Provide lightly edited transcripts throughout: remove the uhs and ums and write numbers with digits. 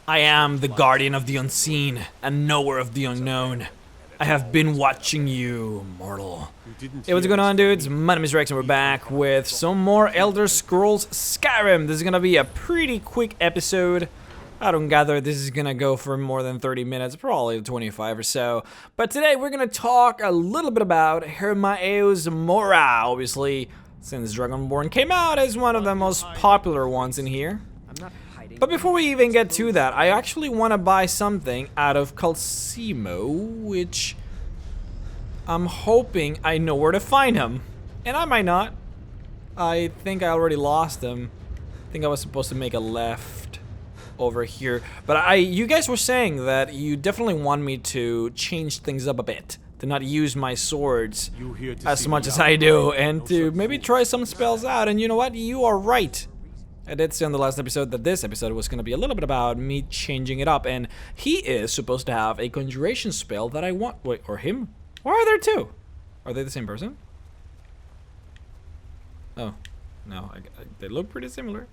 I am the guardian of the unseen and knower of the unknown. I have been watching you, mortal. Hey, what's going on, dudes? My name is Rhexxican and we're back with some more Elder Scrolls Skyrim. This is gonna be a pretty quick episode. I don't gather this is gonna go for more than 30 minutes, probably 25 or so. But today we're gonna talk a little bit about Hermaeus Mora, obviously, since Dragonborn came out as one of the most popular ones in here. But before we even get to that, I actually want to buy something out of Calcimo, which I'm hoping I know where to find him. And I might not. I think I already lost him. I think I was supposed to make a left over here. But you guys were saying that you definitely want me to change things up a bit. To not use my swords as much as I do. And to maybe try some spells out. And you know what? You are right. I did say on the last episode that this episode was going to be a little bit about me changing it up, and he is supposed to have a conjuration spell that I want. Wait, or him? Why are there two? Are they the same person? Oh, no, they look pretty similar.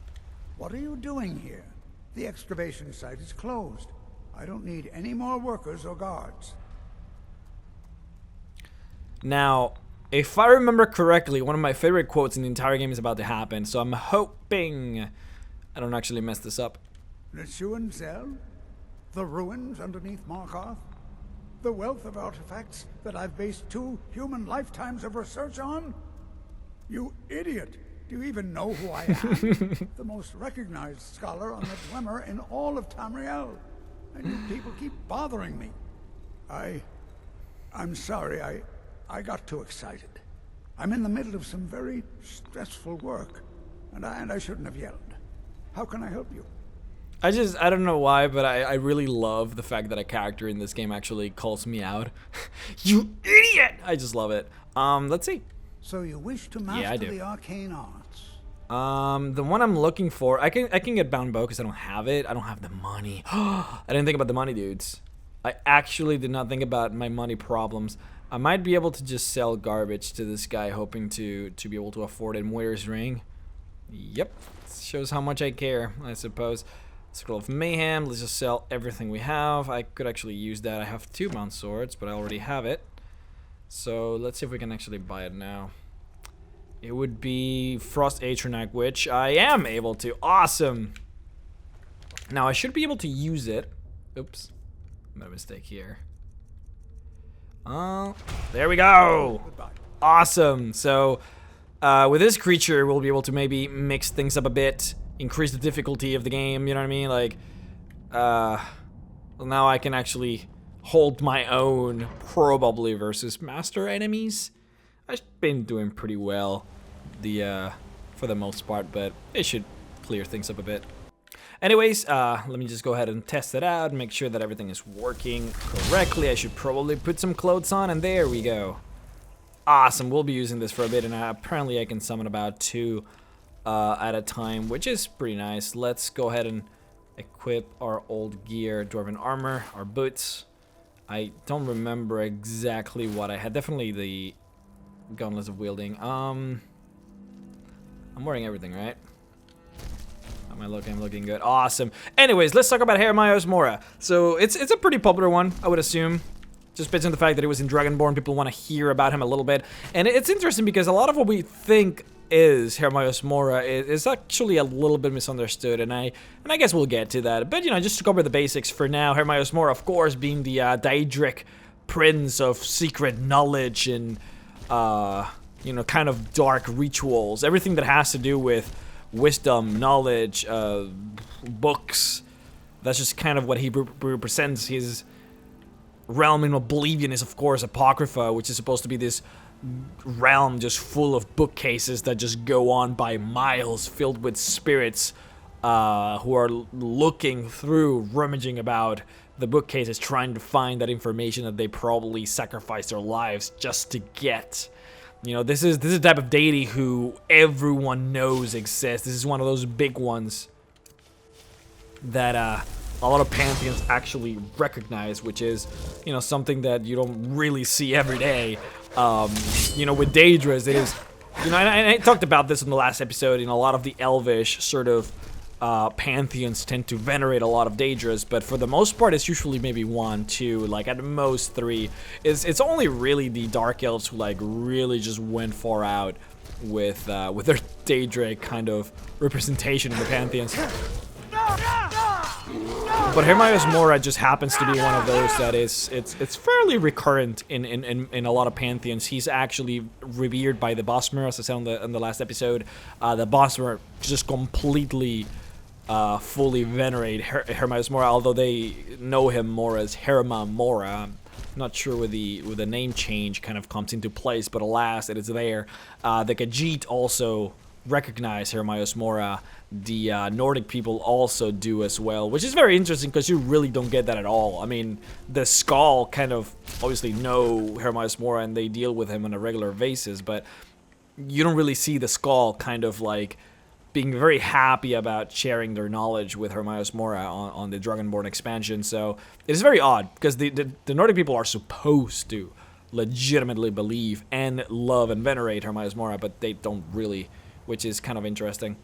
What are you doing here? The excavation site is closed. I don't need any more workers or guards. Now, if I remember correctly, one of my favorite quotes in the entire game is about to happen, so I'm hoping I don't actually mess this up. Neshuan Zell? The ruins underneath Markarth? The wealth of artifacts that I've based 2 human lifetimes of research on? You idiot! Do you even know who I am? The most recognized scholar on the Dwemer in all of Tamriel. And you people keep bothering me. I'm sorry, I got too excited. I'm in the middle of some very stressful work, and I shouldn't have yelled. How can I help you? I don't know why, but I really love the fact that a character in this game actually calls me out. You idiot! I just love it. Let's see. So you wish to master the arcane arts? The one I'm looking for, I can get bound bow because I don't have it. I don't have the money. I didn't think about the money, dudes. I actually did not think about my money problems. I might be able to just sell garbage to this guy, hoping to be able to afford it. Moira's ring. Yep. Shows how much I care, I suppose. Scroll of Mayhem. Let's just sell everything we have. I could actually use that. I have 2 mount swords, but I already have it. So let's see if we can actually buy it now. It would be Frost Atronach, which I am able to. Awesome. Now I should be able to use it. Oops. Made a mistake here. There we go. Awesome. So with this creature, we'll be able to maybe mix things up a bit, increase the difficulty of the game, you know what I mean? Like, well, now I can actually hold my own, probably, versus master enemies. I've been doing pretty well for the most part, but it should clear things up a bit. Anyways, let me just go ahead and test it out, make sure that everything is working correctly. I should probably put some clothes on, and there we go. Awesome, we'll be using this for a bit, and apparently I can summon about 2 at a time, which is pretty nice. Let's go ahead and equip our old gear, Dwarven armor, our boots. I don't remember exactly what I had. Definitely the gauntlets of wielding. I'm wearing everything, right? How am I looking? I'm looking good. Awesome. Anyways, let's talk about Hermaeus Mora. So it's a pretty popular one, I would assume. Just based on the fact that it was in Dragonborn, people want to hear about him a little bit. And it's interesting because a lot of what we think is Hermaeus Mora is actually a little bit misunderstood, and I guess we'll get to that. But, you know, just to cover the basics for now, Hermaeus Mora, of course, being the daedric prince of secret knowledge and, you know, kind of dark rituals. Everything that has to do with wisdom, knowledge, books. That's just kind of what he represents. His realm in Oblivion is, of course, Apocrypha, which is supposed to be this realm just full of bookcases that just go on by miles, filled with spirits who are looking through, rummaging about the bookcases, trying to find that information that they probably sacrificed their lives just to get. You know, this is a type of deity who everyone knows exists. This is one of those big ones that a lot of pantheons actually recognize, which is, you know, something that you don't really see every day. You know, with daedras, it is, you know, and I talked about this in the last episode. In a lot of the Elvish sort of pantheons tend to venerate a lot of daedras, but for the most part, it's usually maybe 1, 2, like at most 3. It's only really the Dark Elves who like really just went far out with their daedra kind of representation in the pantheons. But Hermaeus Mora just happens to be one of those that it's fairly recurrent in a lot of pantheons. He's actually revered by the Bosmer, as I said in the last episode. The Bosmer just completely fully venerate Hermaeus Mora, although they know him more as Hermaeus Mora. I'm not sure where the name change kind of comes into place, but alas, it is there. The Khajiit also recognize Hermaeus Mora. The Nordic people also do as well, which is very interesting because you really don't get that at all. I mean, the Skull kind of obviously know Hermaeus Mora and they deal with him on a regular basis, but you don't really see the Skull kind of like being very happy about sharing their knowledge with Hermaeus Mora on the Dragonborn expansion. So it's very odd because the Nordic people are supposed to legitimately believe and love and venerate Hermaeus Mora, but they don't really, which is kind of interesting.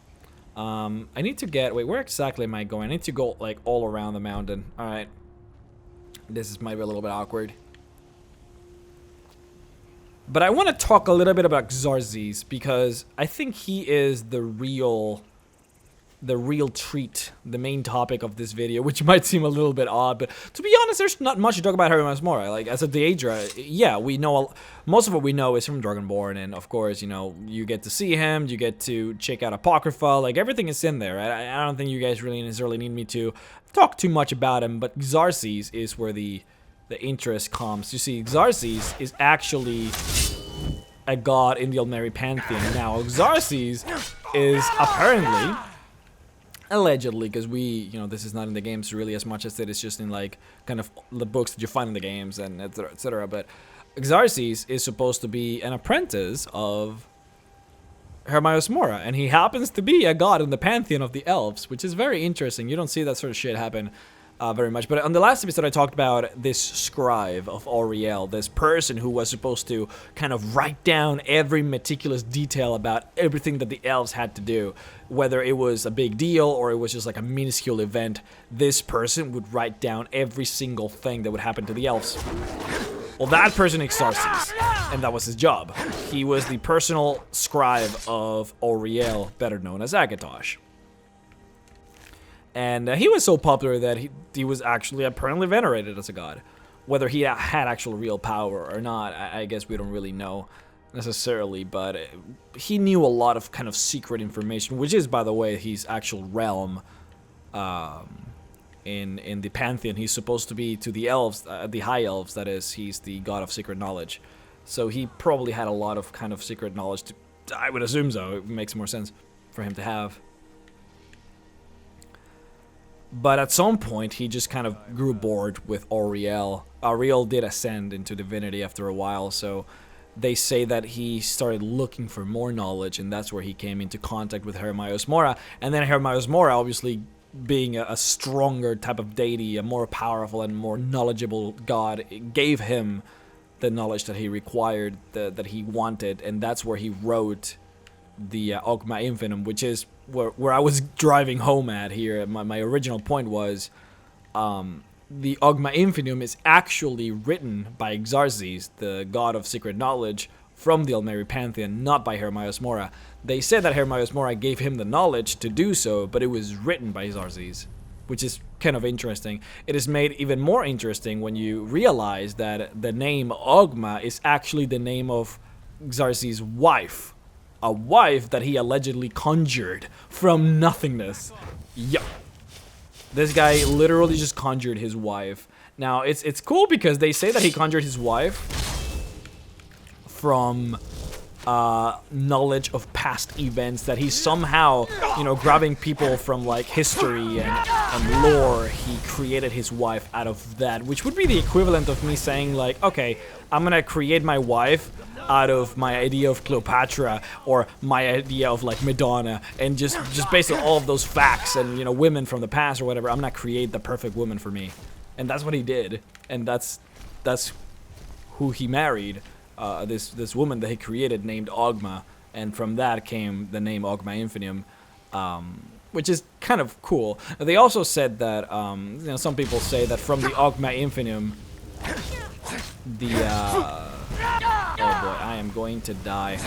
I need to get... Wait, where exactly am I going? I need to go, like, all around the mountain. Alright. This might be a little bit awkward. But I want to talk a little bit about Xarxes, because I think he is the real treat, the main topic of this video, which might seem a little bit odd, but to be honest, there's not much to talk about Hermaeus Mora. Like, as a daedra, yeah, we know, most of what we know is from Dragonborn, and of course, you know, you get to see him, you get to check out Apocrypha, like, everything is in there. I don't think you guys really necessarily need me to talk too much about him, but Xarxes is where the interest comes. You see, Xarxes is actually a god in the Elmeri pantheon. Now, Xarxes is apparently... allegedly, because you know, this is not in the games really as much as it is just in like kind of the books that you find in the games and etc. But Xarxes is supposed to be an apprentice of Hermaeus Mora, and he happens to be a god in the pantheon of the elves, which is very interesting. You don't see that sort of shit happen very much. But on the last episode, I talked about this scribe of Auriel, this person who was supposed to kind of write down every meticulous detail about everything that the elves had to do. Whether it was a big deal or it was just like a minuscule event, this person would write down every single thing that would happen to the elves. Well, that person is Xarxes, and that was his job. He was the personal scribe of Auriel, better known as Akatosh. And he was so popular that he was actually apparently venerated as a god. Whether he had actual real power or not, I guess we don't really know necessarily, but he knew a lot of kind of secret information, which is, by the way, his actual realm in the pantheon. He's supposed to be to the elves, the high elves, that is, he's the god of secret knowledge. So he probably had a lot of kind of secret knowledge. I would assume so. It makes more sense for him to have. But at some point, he just kind of grew bored with Auriel. Auriel did ascend into divinity after a while, so they say that he started looking for more knowledge, and that's where he came into contact with Hermaeus Mora. And then Hermaeus Mora, obviously being a stronger type of deity, a more powerful and more knowledgeable god, gave him the knowledge that he required, that he wanted, and that's where he wrote the Ogma Infinum, which is where I was driving home at here. My original point was the Ogma Infinum is actually written by Xarxes, the god of secret knowledge from the Elmeri pantheon, not by Hermaeus Mora. They said that Hermaeus Mora gave him the knowledge to do so, but it was written by Xarxes, which is kind of interesting. It is made even more interesting when you realize that the name Ogma is actually the name of Xarxes' wife. A wife that he allegedly conjured from nothingness. Yup. This guy literally just conjured his wife. Now, it's cool because they say that he conjured his wife from knowledge of past events, that he's somehow, you know, grabbing people from like history and lore. He created his wife out of that, which would be the equivalent of me saying like, okay, I'm gonna create my wife out of my idea of Cleopatra or my idea of like Madonna, and just based on all of those facts and, you know, women from the past or whatever, I'm gonna create the perfect woman for me. And that's what he did, and that's who he married, this woman that he created named Ogma, and from that came the name Ogma Infinium. which is kind of cool. They also said that, you know, some people say that from the Ogma Infinium, the, oh boy, I am going to die.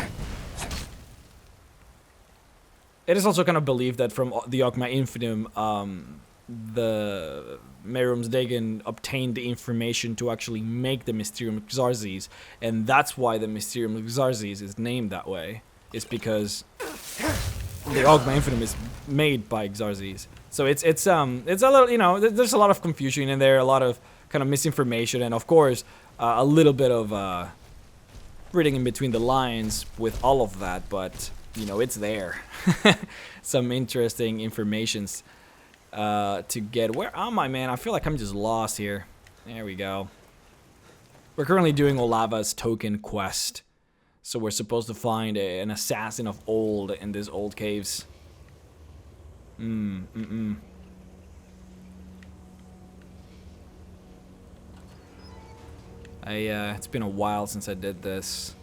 It is also kind of believed that from the Ogma Infinium, the Merum's Dagon obtained the information to actually make the Mysterium of Xarxes, and that's why the Mysterium of Xarxes is named that way. It's because the Ogma Infinium is made by Xarxes. So it's a little, you know, there's a lot of confusion in there, a lot of kind of misinformation, and of course a little bit of reading in between the lines with all of that, but you know, it's there. Some interesting informations to get. Where am I, man? I feel like I'm just lost here. There we go. We're currently doing Olava's token quest. So we're supposed to find an assassin of old in these old caves. It's been a while since I did this.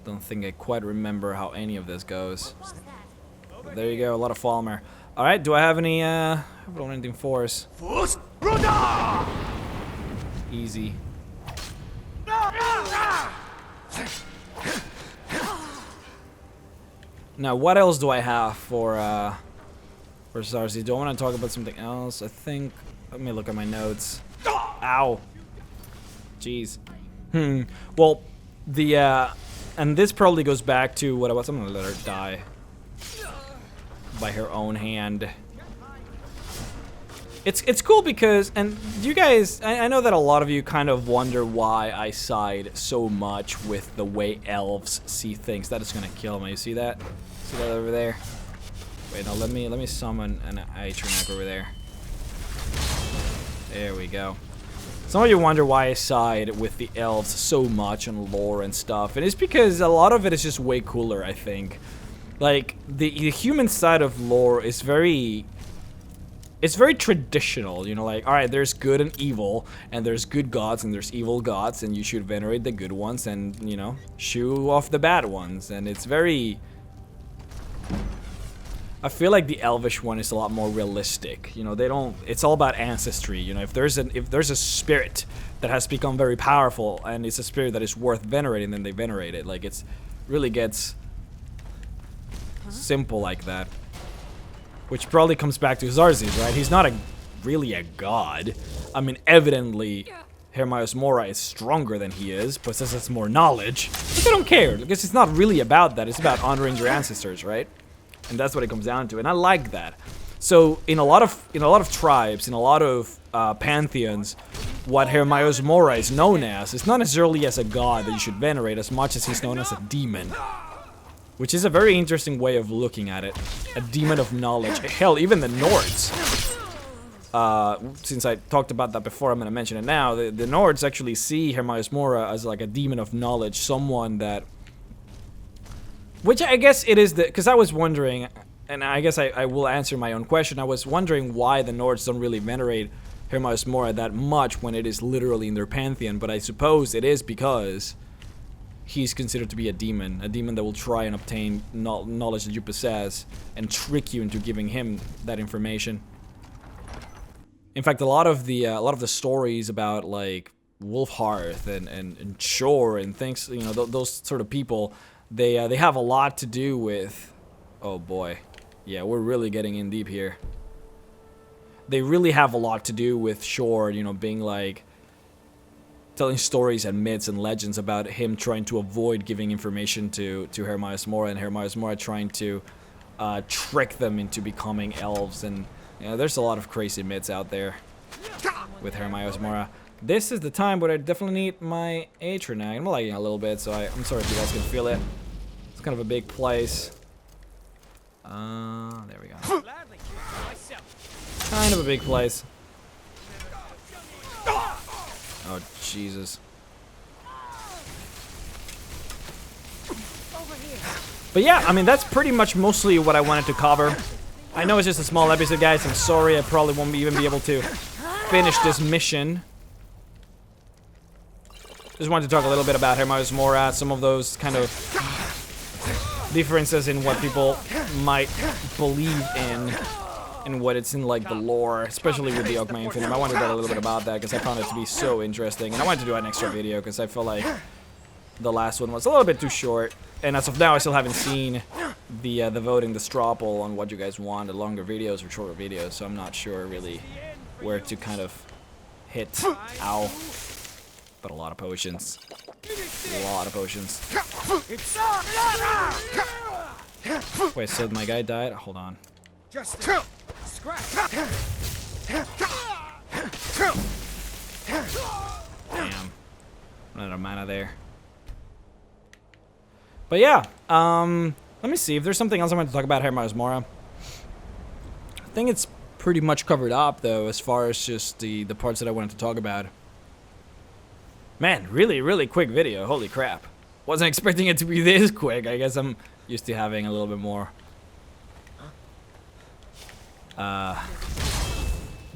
Don't think I quite remember how any of this goes. But there you go, a lot of Falmer. Alright, do I have any, I don't have anything for us. Easy. Now, what else do I have for Xarxes? Do I want to talk about something else? I think, let me look at my notes. Ow. Jeez. Well, the, and this probably goes back to what I was, I'm gonna let her die. By her own hand. It's cool because, and you guys, I know that a lot of you kind of wonder why I side so much with the way elves see things. That is gonna kill me. You see that? See that over there? Wait, no, let me summon an Atronach over there. There we go. Some of you wonder why I side with the elves so much on lore and stuff, and it's because a lot of it is just way cooler, I think. Like, the human side of lore is very... It's very traditional, you know, like, alright, there's good and evil, and there's good gods and there's evil gods, and you should venerate the good ones and, you know, shoo off the bad ones, and it's very... I feel like the Elvish one is a lot more realistic, you know, they don't... It's all about ancestry, you know, if there's a spirit that has become very powerful, and it's a spirit that is worth venerating, then they venerate it, like, it's... really gets... simple like that. Which probably comes back to Xarxes, right? He's not really a god. I mean, evidently, Hermaeus Mora is stronger than he is, possesses more knowledge. But they don't care, because it's not really about that. It's about honoring your ancestors, right? And that's what it comes down to, and I like that. So, in a lot of tribes, in a lot of pantheons, what Hermaeus Mora is known as is not necessarily as a god that you should venerate as much as he's known as a demon. Which is a very interesting way of looking at it. A demon of knowledge. Hell, even the Nords. Since I talked about that before, I'm going to mention it now. The Nords actually see Hermaeus Mora as like a demon of knowledge. Someone that... Which I guess it is the... Because I was wondering, and I guess I will answer my own question. I was wondering why the Nords don't really venerate Hermaeus Mora that much when it is literally in their pantheon. But I suppose it is because... he's considered to be a demon that will try and obtain knowledge that you possess and trick you into giving him that information. In fact, a lot of the stories about like Wolfhearth and Shore and things, you know, those sort of people, they have a lot to do with. Oh boy, yeah, we're really getting in deep here. They really have a lot to do with Shore, you know, being like. Telling stories and myths and legends about him trying to avoid giving information to Hermaeus Mora, and Hermaeus Mora trying to trick them into becoming elves, and you know, there's a lot of crazy myths out there with Hermaeus Mora. This is the time where I definitely need my Atronach. I'm lagging a little bit, so I'm sorry if you guys can feel it. It's kind of a big place. There we go. Kind of a big place. Oh, Jesus. But yeah, I mean, that's pretty much mostly what I wanted to cover. I know it's just a small episode, guys. I'm sorry, I probably won't even be able to finish this mission. Just wanted to talk a little bit about Hermaeus Mora, some of those kind of differences in what people might believe in and what it's in like the lore, especially with the Ogma Infinite. I wanted to talk a little bit about that because I found it to be so interesting, and I wanted to do an extra video because I feel like the last one was a little bit too short, and as of now I still haven't seen the voting, the straw poll on what you guys want, the longer videos or shorter videos, so I'm not sure really where to kind of hit. Ow. But a lot of potions. A lot of potions. Wait, so my guy died? Hold on. Just Damn. Run out of mana there. But yeah, let me see if there's something else I want to talk about Hermaeus Mora. I think it's pretty much covered up though, as far as just the parts that I wanted to talk about. Man, really quick video. Holy crap. Wasn't expecting it to be this quick. I guess I'm used to having a little bit more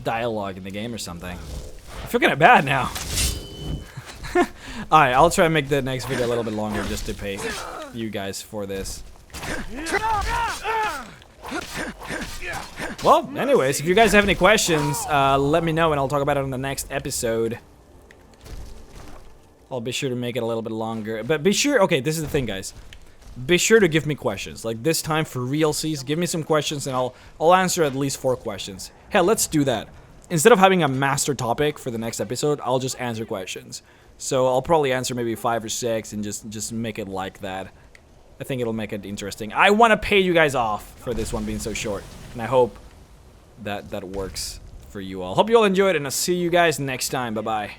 dialogue in the game or something. I feel kind of bad now. Alright, I'll try and make the next video a little bit longer just to pay you guys for this. Well, anyways, if you guys have any questions, let me know and I'll talk about it on the next episode. I'll be sure to make it a little bit longer. But be sure, okay, this is the thing, guys. Be sure to give me questions. Like this time for realsies, give me some questions and I'll answer at least 4 questions. Hell, let's do that. Instead of having a master topic for the next episode, I'll just answer questions. So I'll probably answer maybe 5 or 6 and just make it like that. I think it'll make it interesting. I want to pay you guys off for this one being so short. And I hope that that works for you all. Hope you all enjoyed and I'll see you guys next time. Bye-bye.